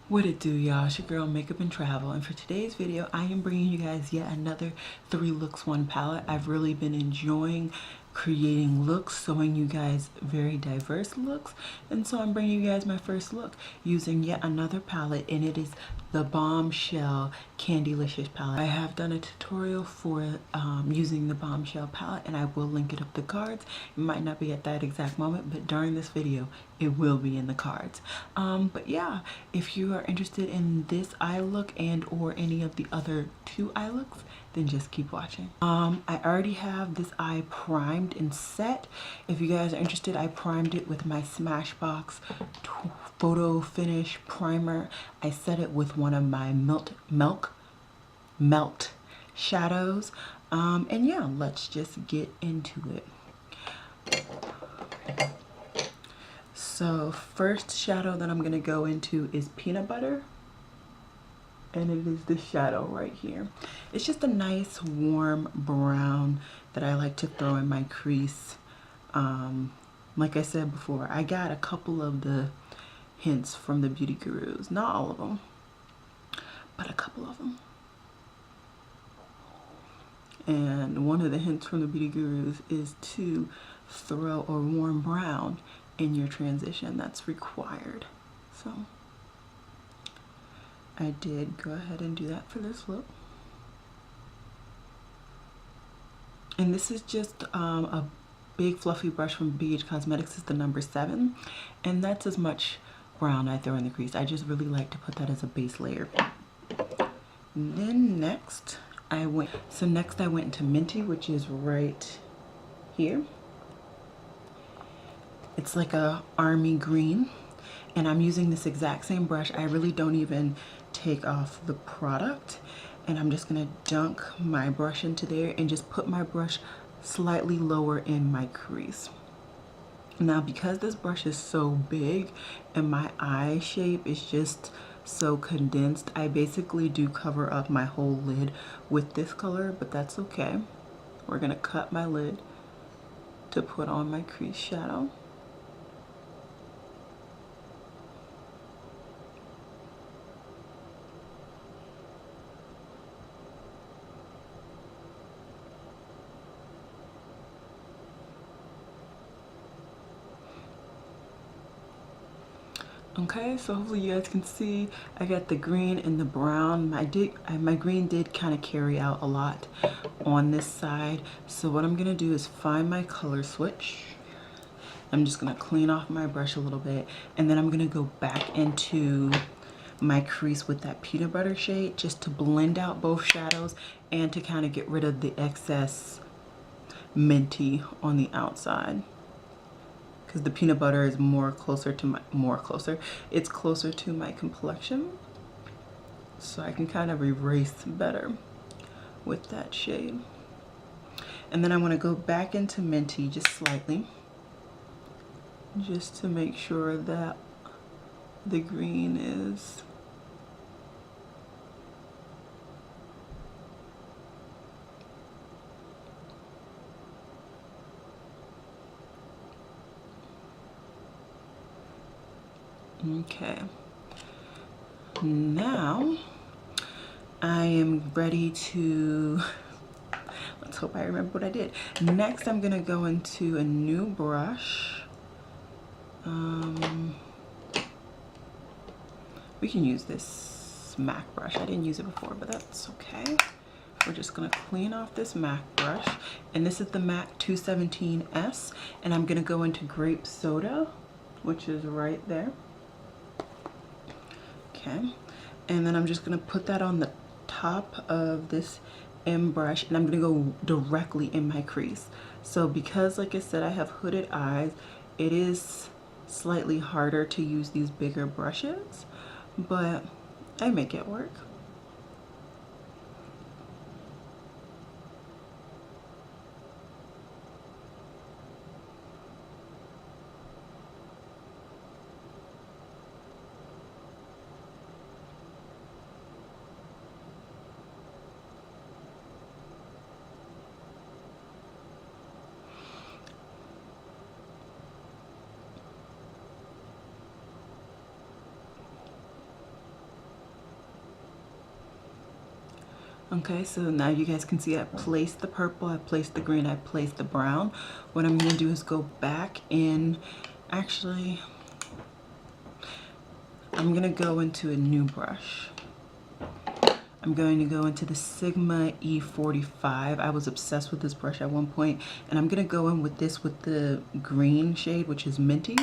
What it do, y'all? It's your girl Makeup and Travel, and for today's video I am bringing you guys yet another 3 looks 1 palette. I've really been enjoying creating looks, showing you guys very diverse looks, and so I'm bringing you guys my first look using yet another palette, and it is the Bombshell Candylicious palette. I have done a tutorial for using the Bombshell palette, and I will link it up the cards. It might not be at that exact moment, but during this video it will be in the cards. But yeah, if you are interested in this eye look and or any of the other 2 eye looks, then just keep watching. I already have this eye primed and set. If you guys are interested, I primed it with my Smashbox Photo Finish primer. I set it with one of my melt shadows. And yeah, let's just get into it. So first shadow that I'm gonna go into is Peanut Butter, and it is this shadow right here. It's just a nice warm brown that I like to throw in my crease. Like I said before, I got a couple of the hints from the beauty gurus, not all of them, but a couple of them. And one of the hints from the beauty gurus is to throw a warm brown in your transition. That's required. So I did go ahead and do that for this look. And this is just a big fluffy brush from BH Cosmetics. Is the number 7, and that's as much brown I throw in the crease. I just really like to put that as a base layer. And then next I went into Minty, which is right here. It's like a army green, and I'm using this exact same brush. I really don't even take off the product, and I'm just gonna dunk my brush into there and just put my brush slightly lower in my crease. Now, because this brush is so big and my eye shape is just so condensed, I basically do cover up my whole lid with this color, but that's okay. We're gonna cut my lid to put on my crease shadow. Okay, so hopefully you guys can see I got the green and the brown. My green did kind of carry out a lot on this side. So what I'm gonna do is find my color switch. I'm just gonna clean off my brush a little bit, and then I'm gonna go back into my crease with that peanut butter shade just to blend out both shadows and to kind of get rid of the excess minty on the outside. Because the peanut butter is it's closer to my complexion, so I can kind of erase better with that shade. And then I want to go back into Minty just slightly, just to make sure that the green is okay. Now I am ready to, let's hope I remember what I did. Next I'm gonna go into a new brush. We can use this MAC brush. I didn't use it before, but that's okay. We're just gonna clean off this MAC brush, and this is the MAC 217S, and I'm gonna go into Grape Soda, which is right there. Okay, and then I'm just gonna put that on the top of this M brush, and I'm gonna go directly in my crease. So because, like I said, I have hooded eyes, it is slightly harder to use these bigger brushes, but I make it work. Okay, so now you guys can see I placed the purple, I placed the green, I placed the brown. What I'm going to do is go back in, actually, I'm going to go into a new brush. I'm going to go into the Sigma E45. I was obsessed with this brush at one point, and I'm going to go in with this with the green shade, which is Minty.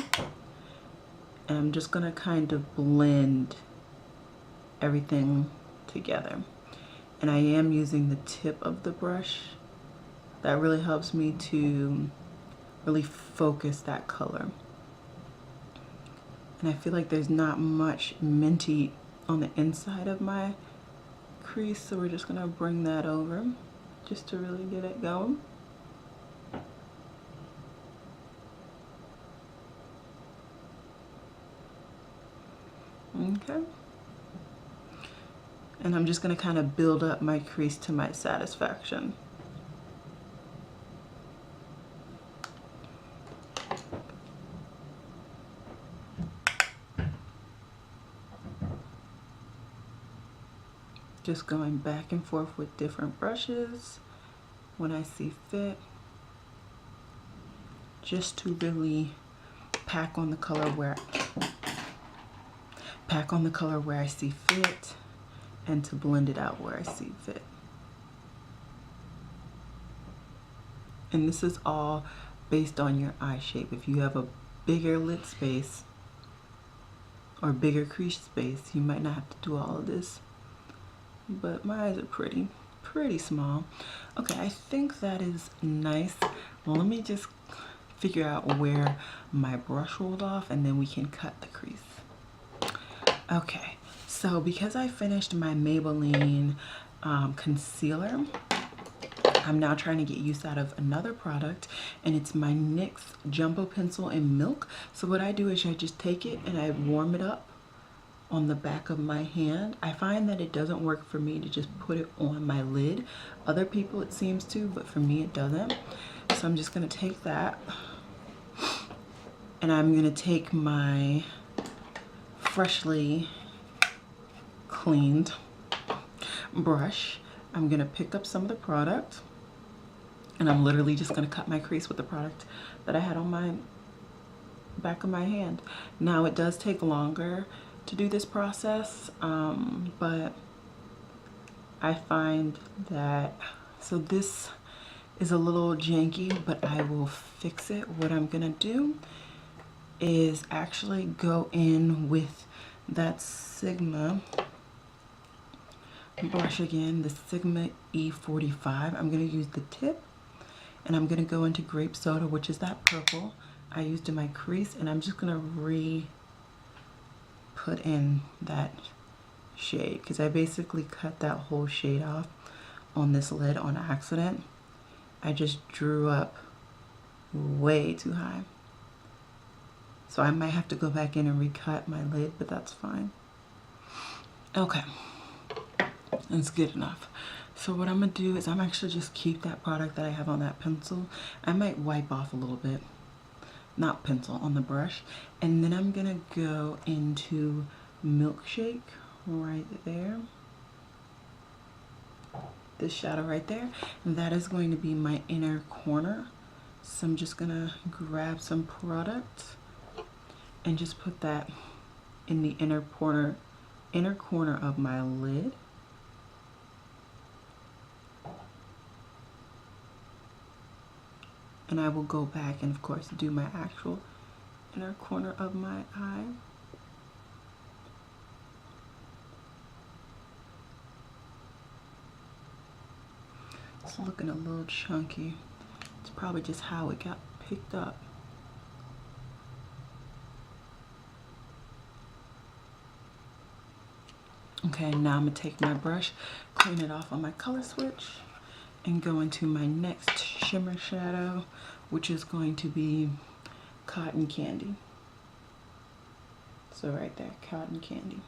And I'm just going to kind of blend everything together. And I am using the tip of the brush. That really helps me to really focus that color. And I feel like there's not much minty on the inside of my crease, so we're just gonna bring that over just to really get it going. Okay. And I'm just gonna kind of build up my crease to my satisfaction. Just going back and forth with different brushes when I see fit, just to really pack on the color where I see fit, and to blend it out where I see fit. And this is all based on your eye shape. If you have a bigger lid space or bigger crease space, you might not have to do all of this. But my eyes are pretty small. Okay, I think that is nice. Well, let me just figure out where my brush rolled off, and then we can cut the crease. Okay, so because I finished my Maybelline concealer, I'm now trying to get use out of another product, and it's my NYX Jumbo Pencil in Milk. So what I do is I just take it and I warm it up on the back of my hand. I find that it doesn't work for me to just put it on my lid. Other people it seems to, but for me it doesn't. So I'm just gonna take that, and I'm gonna take my freshly cleaned brush. I'm gonna pick up some of the product, and I'm literally just gonna cut my crease with the product that I had on my back of my hand. Now it does take longer to do this process, but I find that, so this is a little janky, but I will fix it. What I'm gonna do is actually go in with that Sigma brush again, the Sigma E45. I'm gonna use the tip, and I'm gonna go into Grape Soda, which is that purple I used in my crease, and I'm just gonna put in that shade, because I basically cut that whole shade off on this lid on accident. I just drew up way too high. So I might have to go back in and recut my lid, but that's fine. Okay, that's good enough. So what I'm gonna do is I'm actually just keep that product that I have on that pencil. I might wipe off a little bit, not pencil, on the brush. And then I'm gonna go into Milkshake right there. This shadow right there. And that is going to be my inner corner. So I'm just gonna grab some product and just put that in the inner corner of my lid. And I will go back and of course do my actual inner corner of my eye. It's looking a little chunky. It's probably just how it got picked up. Okay, now I'm gonna take my brush, clean it off on my color switch, and go into my next shimmer shadow, which is going to be Cotton Candy. So right there, Cotton Candy.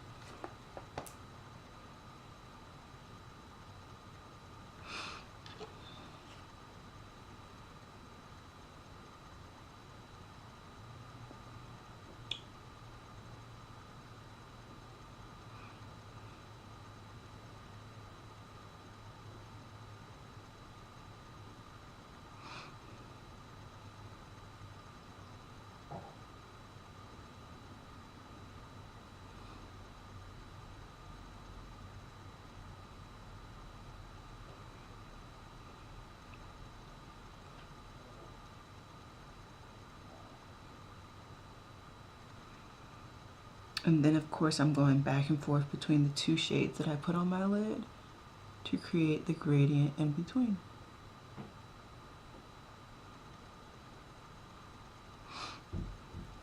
And then of course I'm going back and forth between the two shades that I put on my lid to create the gradient in between.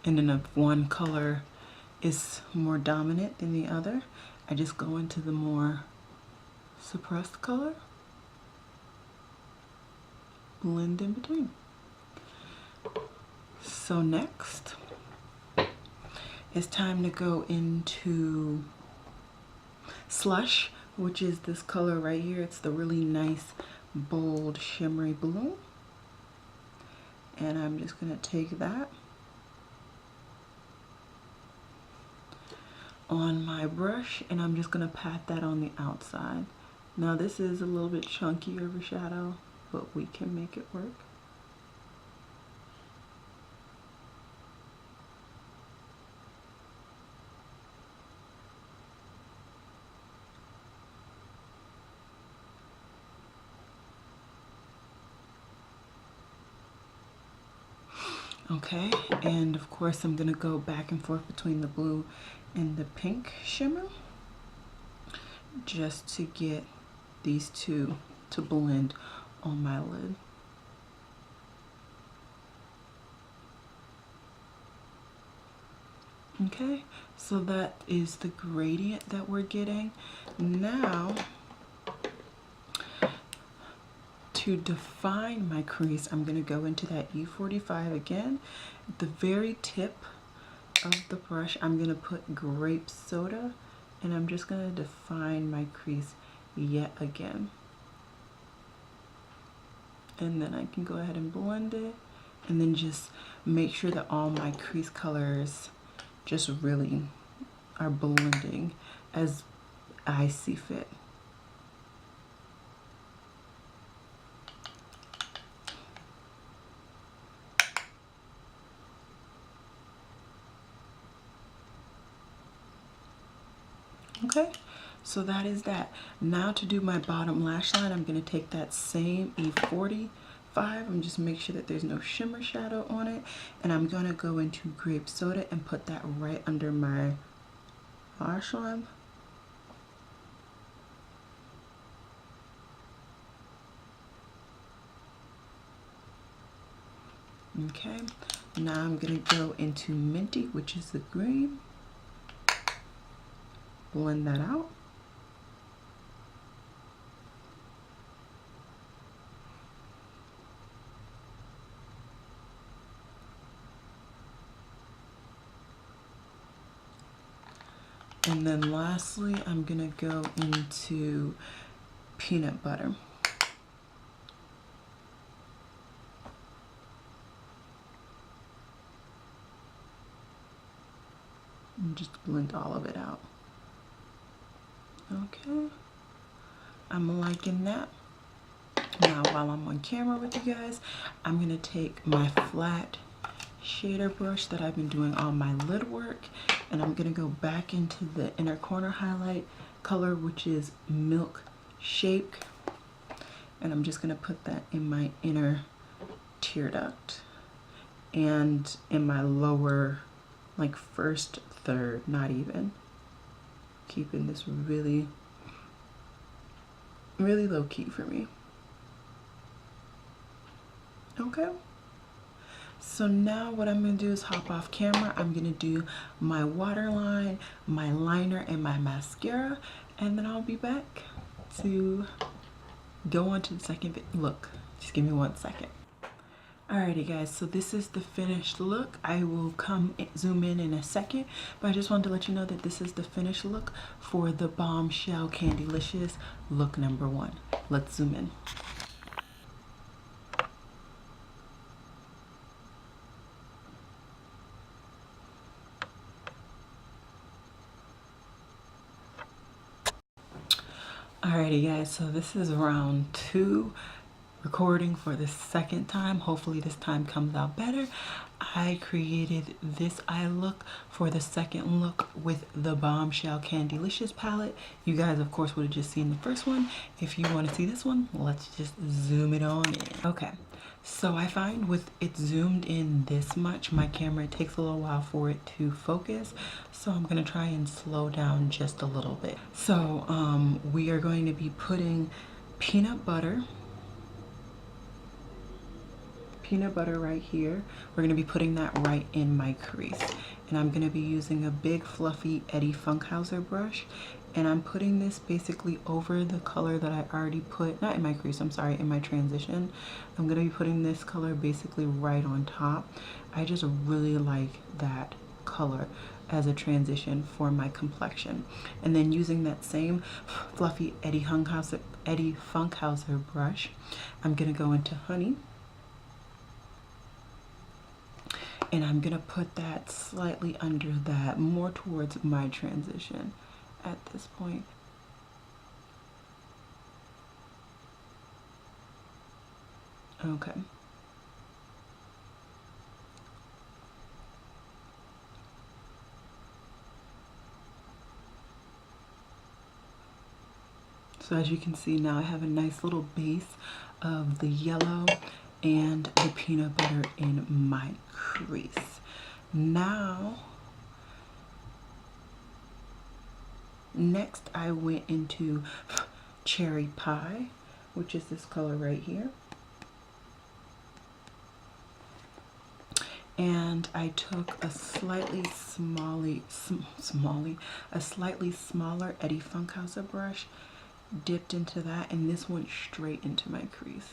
And then if one color is more dominant than the other, I just go into the more suppressed color, blend in between. So next, it's time to go into Slush, which is this color right here. It's the really nice, bold, shimmery blue. And I'm just gonna take that on my brush and I'm just gonna pat that on the outside. Now this is a little bit chunky overshadow, but we can make it work. Okay, and of course I'm gonna go back and forth between the blue and the pink shimmer just to get these two to blend on my lid. Okay, so that is the gradient that we're getting. Now, to define my crease, I'm going to go into that E45 again. At the very tip of the brush, I'm going to put grape soda, and I'm just going to define my crease yet again. And then I can go ahead and blend it, and then just make sure that all my crease colors just really are blending as I see fit. Okay, so that is that. Now to do my bottom lash line, I'm going to take that same E45. I'm just make sure that there's no shimmer shadow on it, and I'm going to go into grape soda and put that right under my lash line. Okay, now I'm going to go into Minty, which is the green. Blend that out. And then lastly, I'm gonna go into peanut butter. And just blend all of it out. Okay, I'm liking that. Now while I'm on camera with you guys, I'm gonna take my flat shader brush that I've been doing all my lid work, and I'm gonna go back into the inner corner highlight color, which is Milk Shake, and I'm just gonna put that in my inner tear duct and in my lower, like first third, not even. Keeping this really, really low key for me. Okay. So now what I'm going to do is hop off camera. I'm going to do my waterline, my liner, and my mascara, and then I'll be back to go on to the second look. Just give me 1 second. Alrighty guys, so this is the finished look. I will come zoom in a second, but I just wanted to let you know that this is the finished look for the Bombshell Candylicious look number 1. Let's zoom in. Alrighty guys, so this is round 2. Recording for the second time. Hopefully this time comes out better. I created this eye look for the second look with the Bombshell Candylicious palette. You guys of course would have just seen the first one. If you want to see this one, let's just zoom it on in. Okay, So I find with it zoomed in this much, my camera, it takes a little while for it to focus. So I'm gonna try and slow down just a little bit. So we are going to be putting peanut butter right here. We're gonna be putting that right in my crease. And I'm gonna be using a big fluffy Eddie Funkhauser brush. And I'm putting this basically over the color that I already put, not in my crease, I'm sorry, in my transition. I'm gonna be putting this color basically right on top. I just really like that color as a transition for my complexion. And then using that same fluffy Eddie Funkhauser brush, I'm gonna go into Honey. And I'm gonna put that slightly under that, more towards my transition at this point. Okay. So as you can see now, I have a nice little base of the yellow and the peanut butter in my crease. Now, next I went into Cherry Pie, which is this color right here. And I took a slightly smaller Eddie Funkhauser brush, dipped into that, and this went straight into my crease.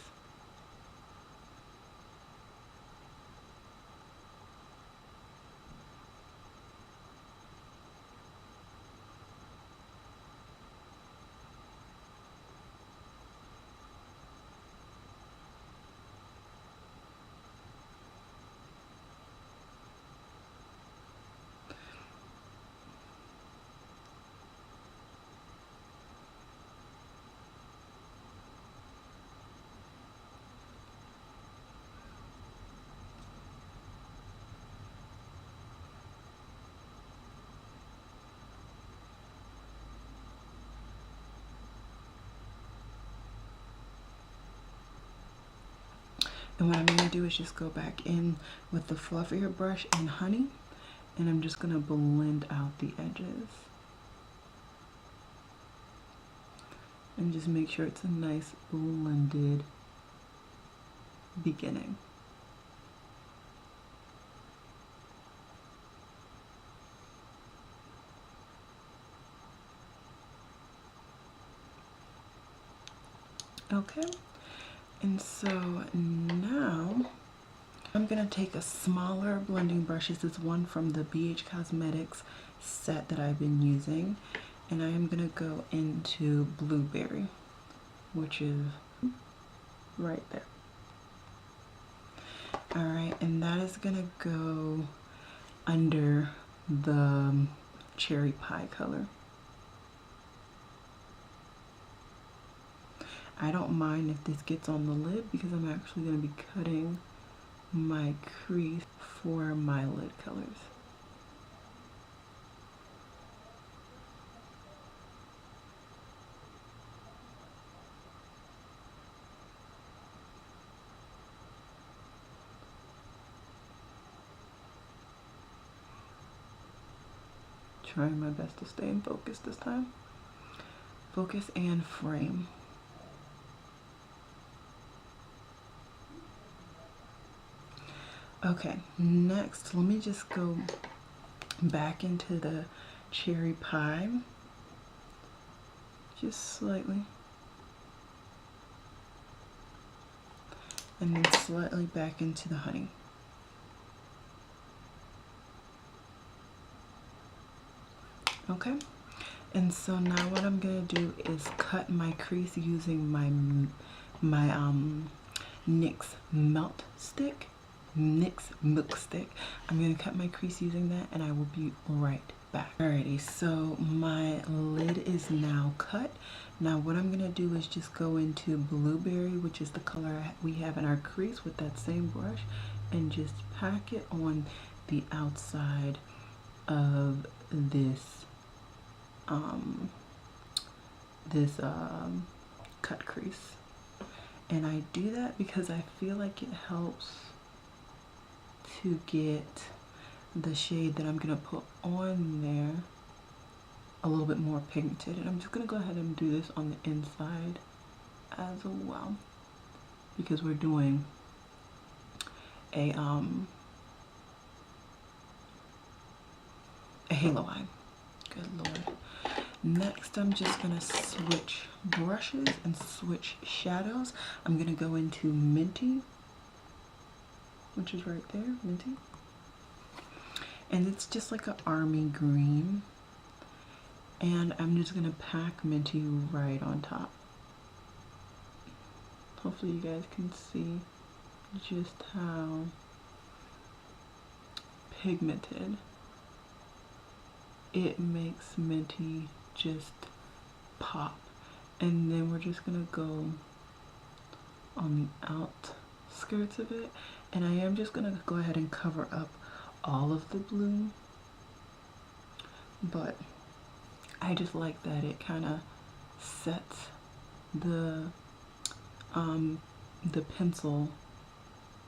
And what I'm going to do is just go back in with the fluffier brush and Honey, and I'm just going to blend out the edges. And just make sure it's a nice blended beginning. Okay. And so now I'm gonna take a smaller blending brush. This is one from the BH Cosmetics set that I've been using. And I am gonna go into Blueberry, which is right there. All right, and that is gonna go under the Cherry Pie color. I don't mind if this gets on the lid because I'm actually going to be cutting my crease for my lid colors. Trying my best to stay in focus this time. Focus and frame. Okay, next, let me just go back into the Cherry Pie, just slightly, and then slightly back into the Honey. Okay, and so now what I'm gonna do is cut my crease using my NYX Milk Stick. I'm gonna cut my crease using that, and I will be right back. Alrighty, so my lid is now cut. Now what I'm gonna do is just go into Blueberry, which is the color we have in our crease, with that same brush, and just pack it on the outside of this cut crease. And I do that because I feel like it helps to get the shade that I'm gonna put on there a little bit more pigmented. And I'm just gonna go ahead and do this on the inside as well, because we're doing a halo eye. Good Lord. Next, I'm just gonna switch brushes and switch shadows. I'm gonna go into Minty, which is right there, Minty. And it's just like an army green. And I'm just gonna pack Minty right on top. Hopefully you guys can see just how pigmented it makes Minty just pop. And then we're just gonna go on the outskirts of it, and I am just gonna go ahead and cover up all of the blue, but I just like that it kind of sets the pencil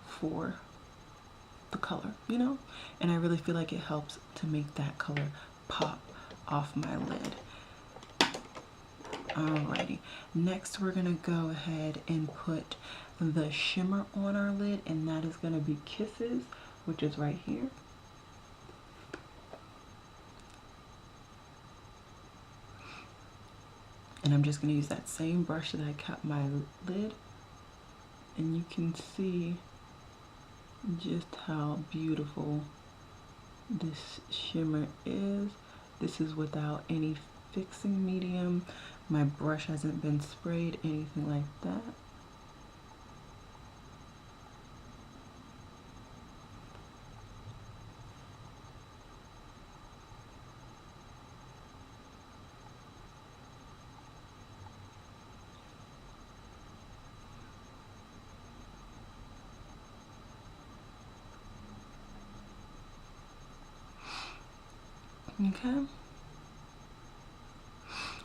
for the color, you know, and I really feel like it helps to make that color pop off my lid. Alrighty, next we're gonna go ahead and put the shimmer on our lid, and that is gonna be Kisses, which is right here. And I'm just gonna use that same brush that I cut my lid, and you can see just how beautiful this shimmer is. This is without any fixing medium. My brush hasn't been sprayed, anything like that. Okay.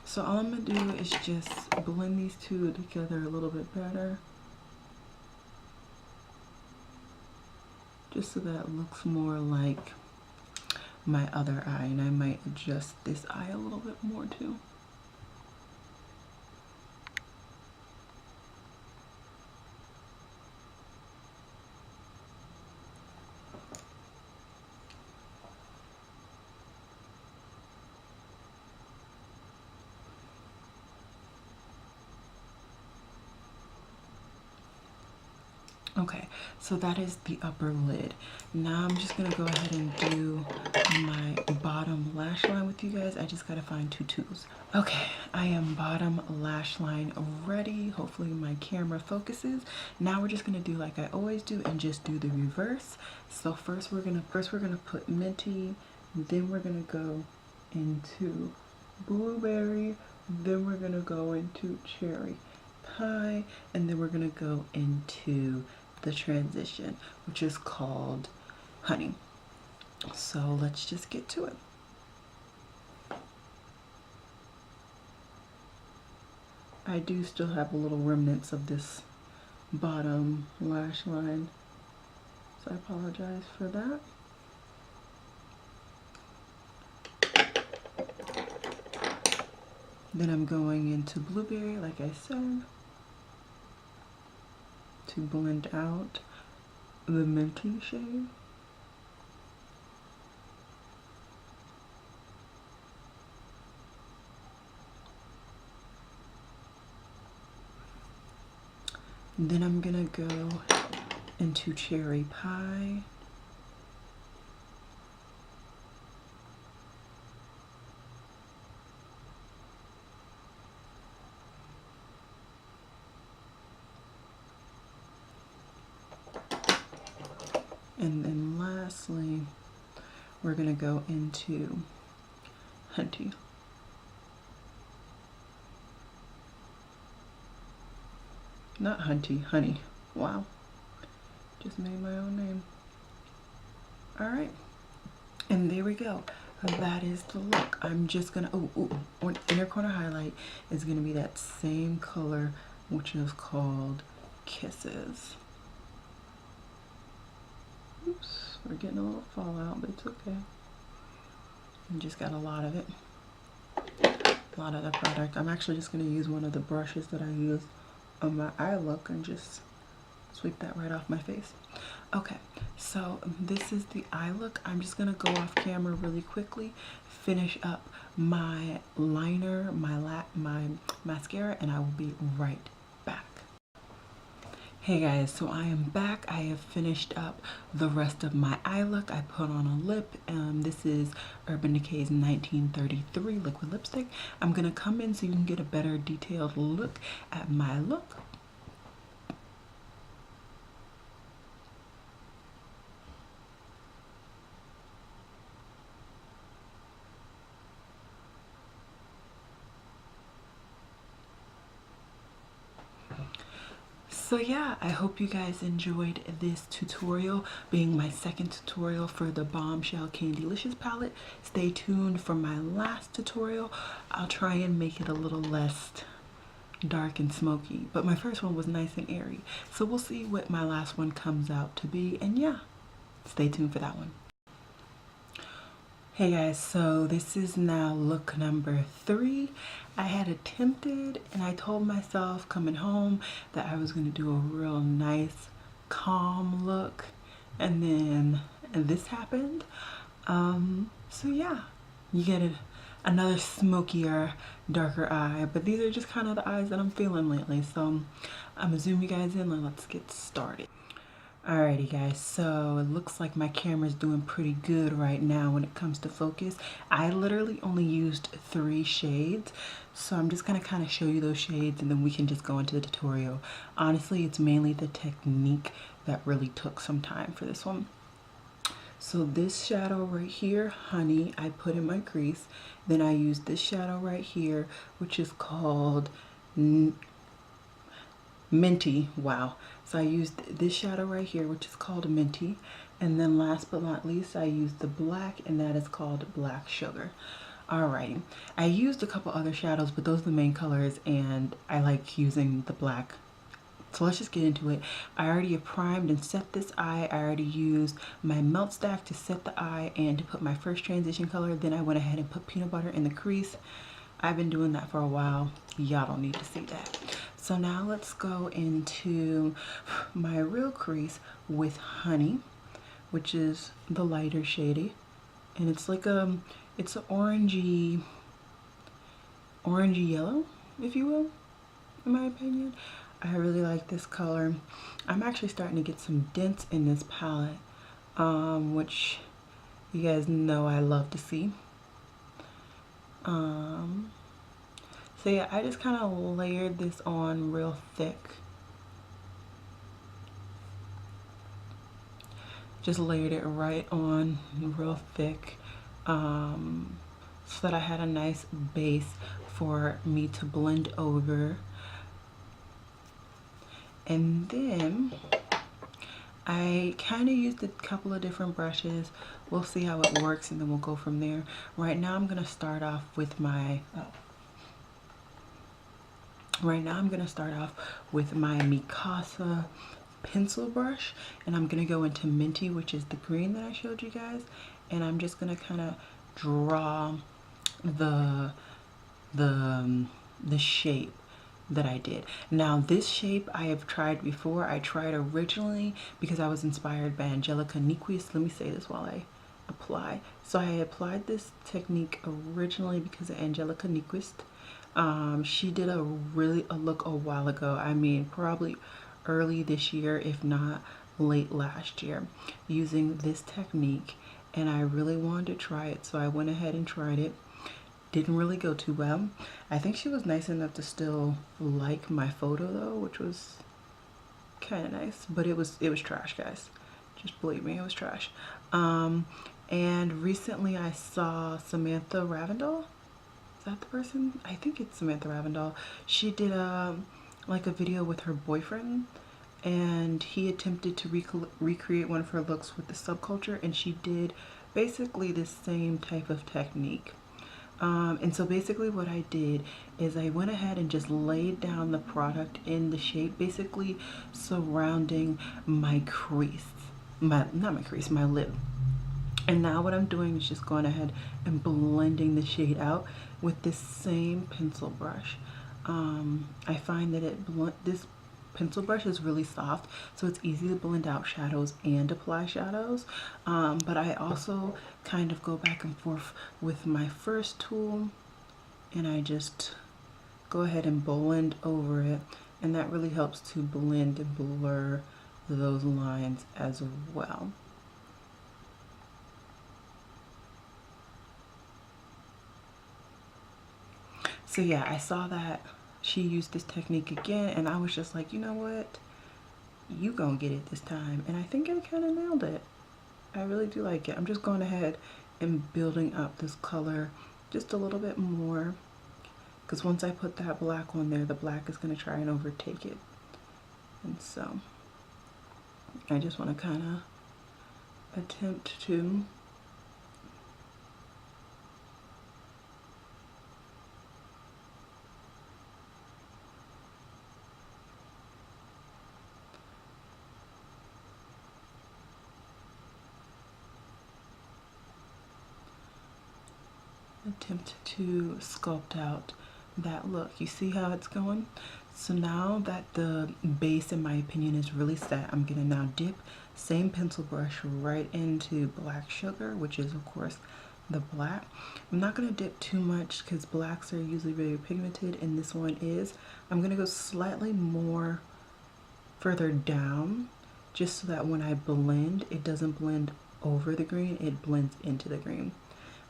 So all I'm gonna do is just blend these two together a little bit better, just so that it looks more like my other eye, and I might adjust this eye a little bit more too. Okay, so that is the upper lid. Now I'm just gonna go ahead and do my bottom lash line with you guys. I just gotta find two tools. Okay, I am bottom lash line ready. Hopefully my camera focuses. Now we're just gonna do like I always do and just do the reverse. So first we're gonna put Minty, then we're gonna go into Blueberry, then we're gonna go into Cherry Pie, and then we're gonna go into the transition, which is called Honey. So let's just get to it. I do still have a little remnants of this bottom lash line, so I apologize for that. Then I'm going into Blueberry, like I said, to blend out the Minty shade. Then I'm gonna go into Cherry Pie. And then lastly, we're gonna go into Hunty. Not Hunty, Honey. Wow. Just made my own name. All right. And there we go. That is the look. I'm just gonna, on inner corner highlight is gonna be that same color, which is called Kisses. Oops, we're getting a little fallout, but it's okay. I just got a lot of it. A lot of the product. I'm actually just going to use one of the brushes that I use on my eye look and just sweep that right off my face. Okay, so this is the eye look. I'm just going to go off camera really quickly, finish up my liner, my mascara, and I will be right back. Hey guys, so I am back. I have finished up the rest of my eye look. I put on a lip. This is Urban Decay's 1933 liquid lipstick. I'm gonna come in so you can get a better detailed look at my look. So yeah, I hope you guys enjoyed this tutorial, being my second tutorial for the Bombshell Candylicious palette. Stay tuned for my last tutorial. I'll try and make it a little less dark and smoky, but my first one was nice and airy. So we'll see what my last one comes out to be, and yeah, stay tuned for that one. Hey guys, so this is now look number 3. I had attempted, and I told myself coming home that I was going to do a real nice, calm look, and then this happened. So yeah, you get another smokier, darker eye, but these are just kind of the eyes that I'm feeling lately. So I'm gonna zoom you guys in and let's get started. Alrighty guys, so it looks like my camera's doing pretty good right now when it comes to focus. I literally only used 3 shades, so I'm just gonna kind of show you those shades and then we can just go into the tutorial. Honestly, it's mainly the technique that really took some time for this one. So this shadow right here, Honey, I put in my crease. Then I used this shadow right here, which is called Minty. Wow. So I used this shadow right here, which is called Minty. And then last but not least, I used the black, and that is called Black Sugar. Alrighty. I used a couple other shadows, but those are the main colors, and I like using the black. So let's just get into it. I already have primed and set this eye. I already used my melt stack to set the eye and to put my first transition color. Then I went ahead and put peanut butter in the crease. I've been doing that for a while. Y'all don't need to see that. So now let's go into my real crease with Honey, which is the lighter shady. And it's like it's an orangey yellow, if you will, in my opinion. I really like this color. I'm actually starting to get some dents in this palette, which you guys know I love to see. So yeah, I just kind of layered this on real thick. Just layered it right on real thick, so that I had a nice base for me to blend over. And then I kind of used a couple of different brushes. We'll see how it works and then we'll go from there. Right now I'm going to start off with my Mikasa pencil brush, and I'm going to go into Minty, which is the green that I showed you guys, and I'm just going to kind of draw the shape that I did. Now this shape I have tried before. I tried originally because I was inspired by Angelica Nyquist. Let me say this while I apply. So I applied this technique originally because of Angelica Nyquist. She did a look a while ago. I mean, probably early this year, if not late last year, using this technique, and I really wanted to try it, so I went ahead and tried it. Didn't really go too well. I think she was nice enough to still like my photo though, which was kind of nice, but it was trash, guys. Just believe me, it was trash. And recently I saw Samantha Ravindal. Is that the person? I think it's Samantha Ravindal. She did like a video with her boyfriend, and he attempted to recreate one of her looks with the subculture, and she did basically the same type of technique. And so basically what I did is I went ahead and just laid down the product in the shape, basically surrounding my crease, not my crease, my lip. And now what I'm doing is just going ahead and blending the shade out with this same pencil brush. I find that this pencil brush is really soft, so it's easy to blend out shadows and apply shadows. But I also kind of go back and forth with my first tool, and I just go ahead and blend over it, and that really helps to blend and blur those lines as well. So yeah, I saw that she used this technique again, and I was just like, you know what? You gonna get it this time. And I think I kind of nailed it. I really do like it. I'm just going ahead and building up this color just a little bit more, because once I put that black on there, the black is going to try and overtake it. And so I just want to kind of attempt to sculpt out that look. You see how it's going? So now that the base, in my opinion, is really set, I'm gonna now dip same pencil brush right into black sugar, which is of course the black. I'm not gonna dip too much because blacks are usually very pigmented, and this one is. I'm gonna go slightly more further down, just so that when I blend, it doesn't blend over the green, it blends into the green.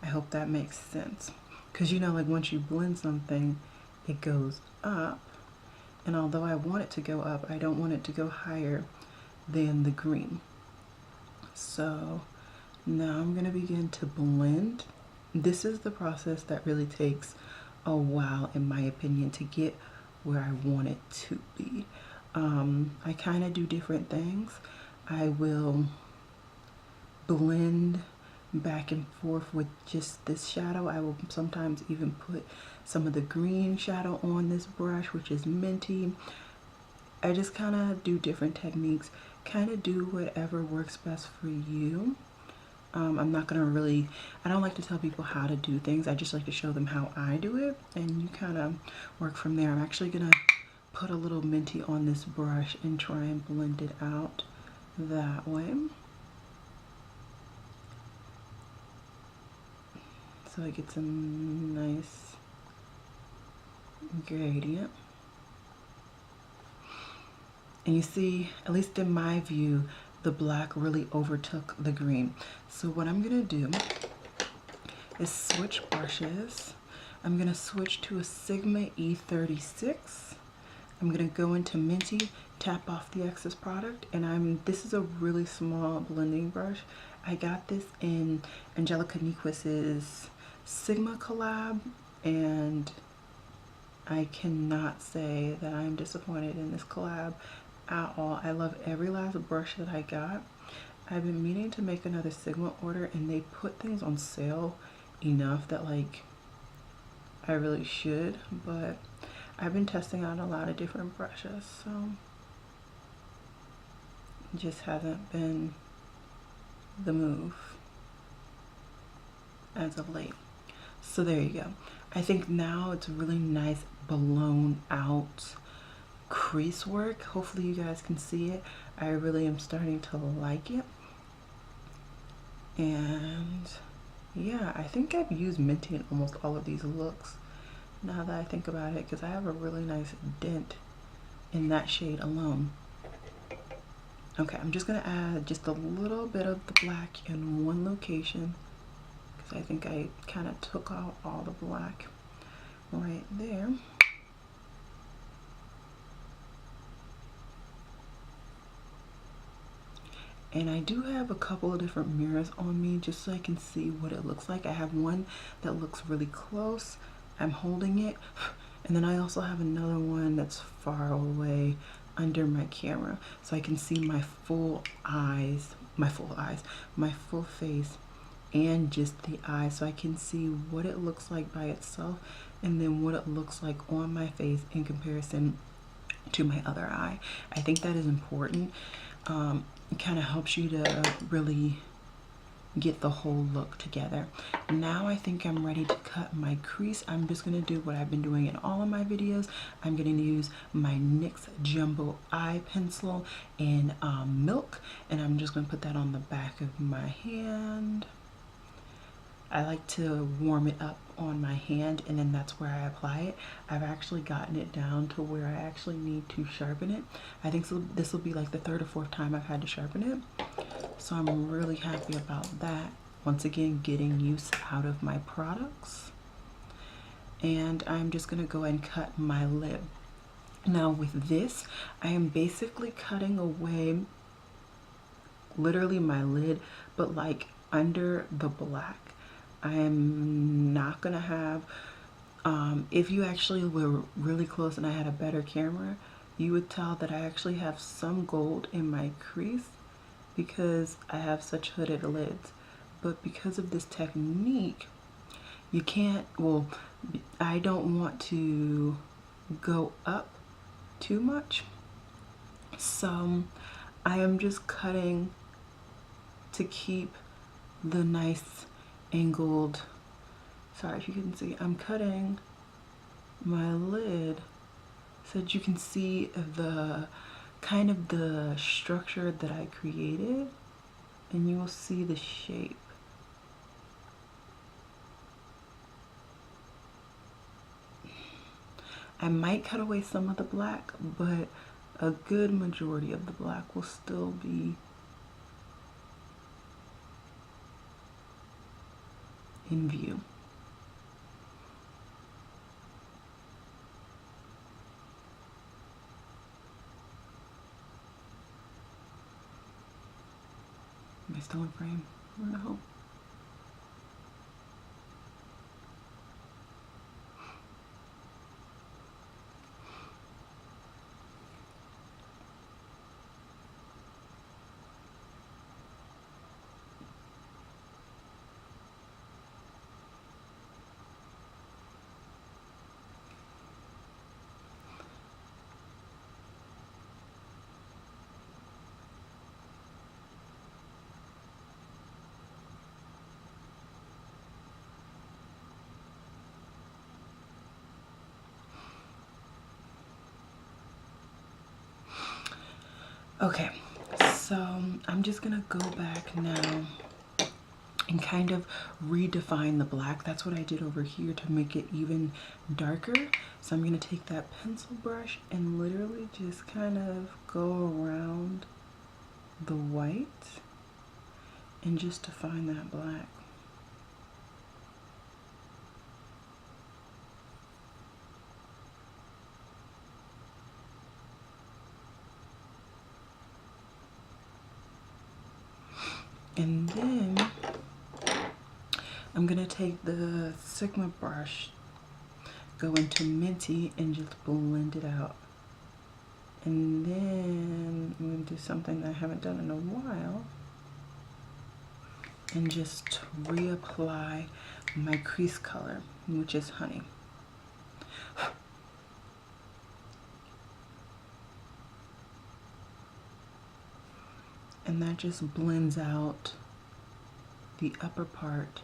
I hope that makes sense. Because you know, like once you blend something, it goes up. And although I want it to go up, I don't want it to go higher than the green. So now I'm going to begin to blend. This is the process that really takes a while, in my opinion, to get where I want it to be. I kind of do different things. I will blend back and forth with just this shadow. I will sometimes even put some of the green shadow on this brush, which is minty. I just kind of do different techniques, kind of do whatever works best for you. I'm not gonna really, I don't like to tell people how to do things. I just like to show them how I do it, and you kind of work from there. I'm actually gonna put a little minty on this brush and try and blend it out that way. So I get some nice gradient. And you see, at least in my view, the black really overtook the green. So what I'm gonna do is switch brushes. I'm gonna switch to a Sigma E36. I'm gonna go into Minty, tap off the excess product, and this is a really small blending brush. I got this in Angelica Nyquist's Sigma collab, and I cannot say that I'm disappointed in this collab at all. I love every last brush that I got. I've been meaning to make another Sigma order, and they put things on sale enough that like I really should, but I've been testing out a lot of different brushes, so it just hasn't been the move as of late. So there you go. I think now it's really nice blown out crease work. Hopefully you guys can see it. I really am starting to like it. And yeah, I think I've used Minty in almost all of these looks, now that I think about it, because I have a really nice dent in that shade alone. Okay, I'm just gonna add just a little bit of the black in one location, because I think I kind of took out all the black right there. And I do have a couple of different mirrors on me just so I can see what it looks like. I have one that looks really close. I'm holding it. And then I also have another one that's far away under my camera, so I can see my full face and just the eye, so I can see what it looks like by itself and then what it looks like on my face in comparison to my other eye. I think that is important. It kind of helps you to really get the whole look together. Now I think I'm ready to cut my crease. I'm just going to do what I've been doing in all of my videos. I'm going to use my NYX Jumbo Eye Pencil in Milk, and I'm just going to put that on the back of my hand. I like to warm it up on my hand, and then that's where I apply it. I've actually gotten it down to where I actually need to sharpen it. I think so, this will be like the 3rd or 4th time I've had to sharpen it. So I'm really happy about that. Once again, getting use out of my products. And I'm just gonna go ahead and cut my lid. Now with this, I am basically cutting away literally my lid, but like under the black. I am not gonna have, if you actually were really close and I had a better camera, you would tell that I actually have some gold in my crease because I have such hooded lids. But because of this technique, you can't, well, I don't want to go up too much. So I am just cutting to keep the nice angled, sorry if you can see, I'm cutting my lid so that you can see the kind of the structure that I created, and you will see the shape. I might cut away some of the black, but a good majority of the black will still be in view. Am I still in frame? I hope. Okay, so I'm just gonna go back now and kind of redefine the black. That's what I did over here to make it even darker. So I'm gonna take that pencil brush and literally just kind of go around the white and just define that black. And then I'm gonna take the Sigma brush, go into Minty, and just blend it out. And then I'm gonna do something that I haven't done in a while and just reapply my crease color, which is Honey. And that just blends out the upper part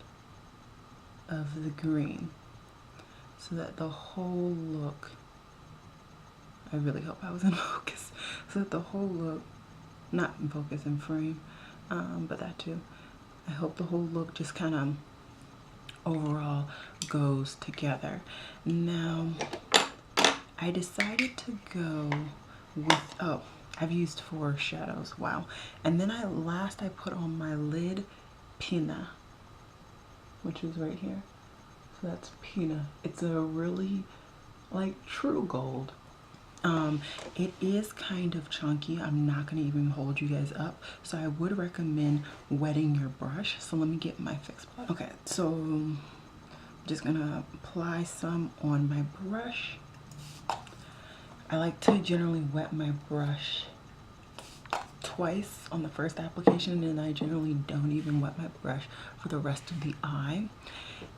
of the green so that the whole look, I really hope I was in focus, so that the whole look, not in focus, in frame, but that too, I hope the whole look just kind of overall goes together. Now, I decided to go with, oh, I've used 4 shadows, wow. And then I put on my lid Pina, which is right here. So that's Pina. It's a really like true gold. It is kind of chunky. I'm not gonna even hold you guys up. So I would recommend wetting your brush. So let me get my fix brush. Okay, so I'm just gonna apply some on my brush. I like to generally wet my brush twice on the first application, and I generally don't even wet my brush for the rest of the eye.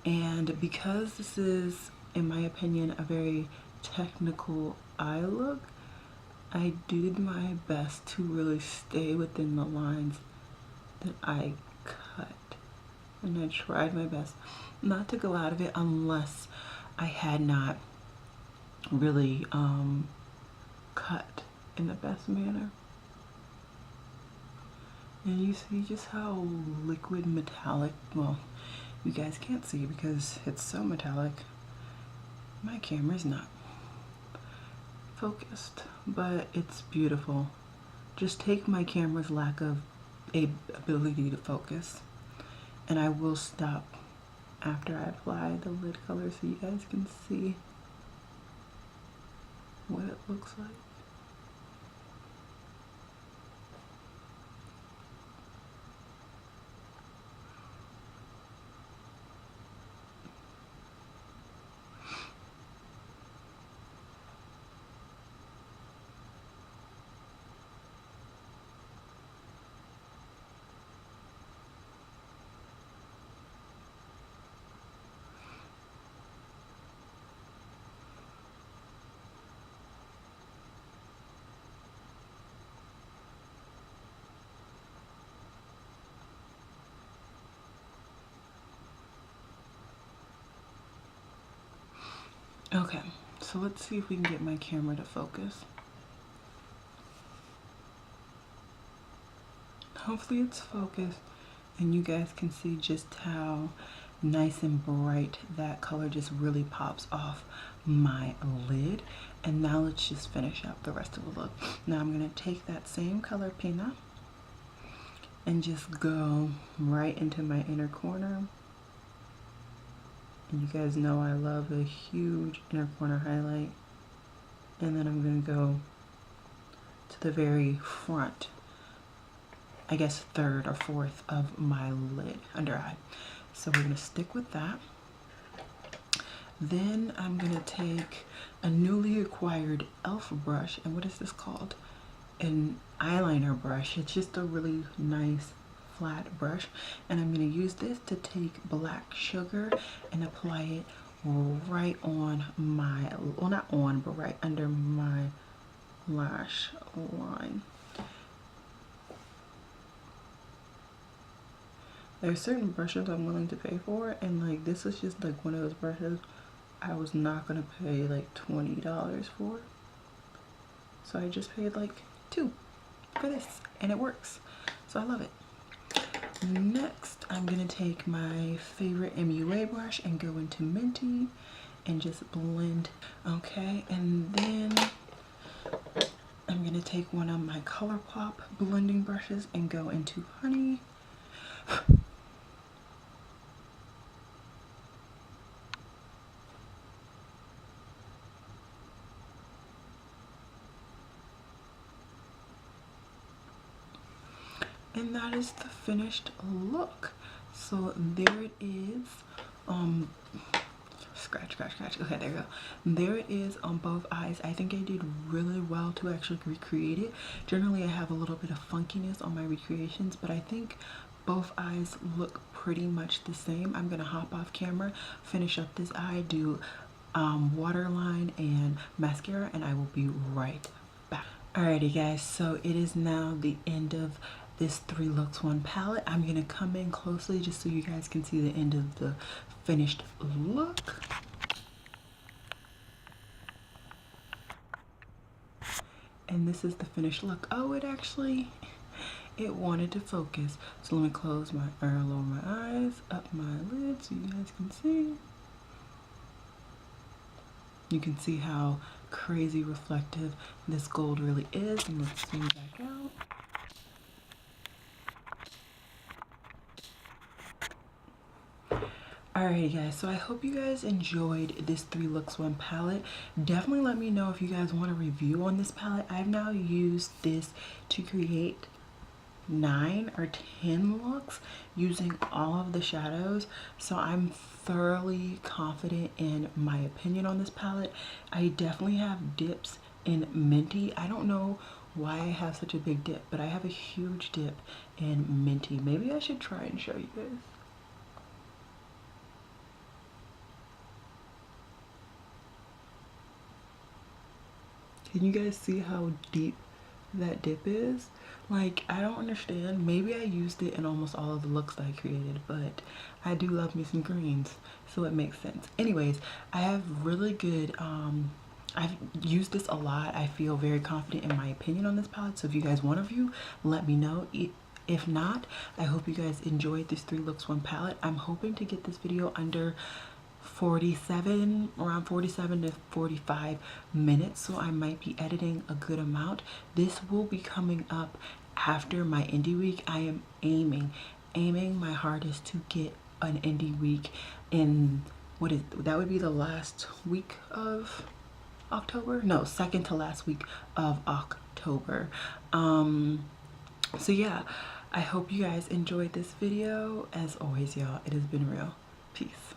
And because this is, in my opinion, a very technical eye look, I did my best to really stay within the lines that I cut. And I tried my best not to go out of it unless I had not really cut in the best manner. And you see just how liquid metallic, well, you guys can't see because it's so metallic. My camera's not focused, but it's beautiful. Just take my camera's lack of ability to focus, and I will stop after I apply the lid color so you guys can see what it looks like. Okay, so let's see if we can get my camera to focus. Hopefully it's focused and you guys can see just how nice and bright that color just really pops off my lid. And now let's just finish up the rest of the look. Now I'm gonna take that same color Pina and just go right into my inner corner. And you guys know I love a huge inner corner highlight. And then I'm going to go to the very front, I guess third or fourth of my lid, under eye. So we're going to stick with that. Then I'm going to take a newly acquired e.l.f. brush. And what is this called? An eyeliner brush. It's just a really nice flat brush, and I'm going to use this to take black sugar and apply it right on my, well, not on, but right under my lash line. There are certain brushes I'm willing to pay for, and like this is just like one of those brushes I was not going to pay like $20 for. So I just paid like $2 for this, and it works. So I love it. Next, I'm going to take my favorite MUA brush and go into Minty and just blend. Okay, and then I'm going to take one of my ColourPop blending brushes and go into Honey. And that is the finished look. So there it is. Scratch. Okay, there you go. There it is on both eyes. I think I did really well to actually recreate it. Generally, I have a little bit of funkiness on my recreations, but I think both eyes look pretty much the same. I'm gonna hop off camera, finish up this eye, do waterline and mascara, and I will be right back. Alrighty guys, so it is now the end of this 3 looks 1 palette. I'm gonna come in closely just so you guys can see the end of the finished look. And this is the finished look. Oh, it wanted to focus. So let me close my, or lower my eyes, up my lid so you guys can see. You can see how crazy reflective this gold really is. And let's zoom back out. Alrighty guys, so I hope you guys enjoyed this 3 looks 1 palette. Definitely let me know if you guys want a review on this palette. I've now used this to create 9 or 10 looks using all of the shadows, so I'm thoroughly confident in my opinion on this palette. I definitely have dips in Minty. I don't know why I have such a big dip, but I have a huge dip in minty. Maybe I should try and show you guys. Can you guys see how deep that dip is? Like, I don't understand. Maybe I used it in almost all of the looks that I created, but I do love me some greens, so it makes sense. Anyways, I have really good, I've used this a lot. I feel very confident in my opinion on this palette, so if you guys want a review, let me know. If not, I hope you guys enjoyed this 3 looks 1 palette. I'm hoping to get this video under 47, around 47 to 45 minutes, so I might be editing a good amount. This will be coming up after my indie week. I am aiming my hardest to get an indie week in, that would be the last week of October? No, second to last week of October. So yeah, I hope you guys enjoyed this video. As always, y'all, it has been real. Peace.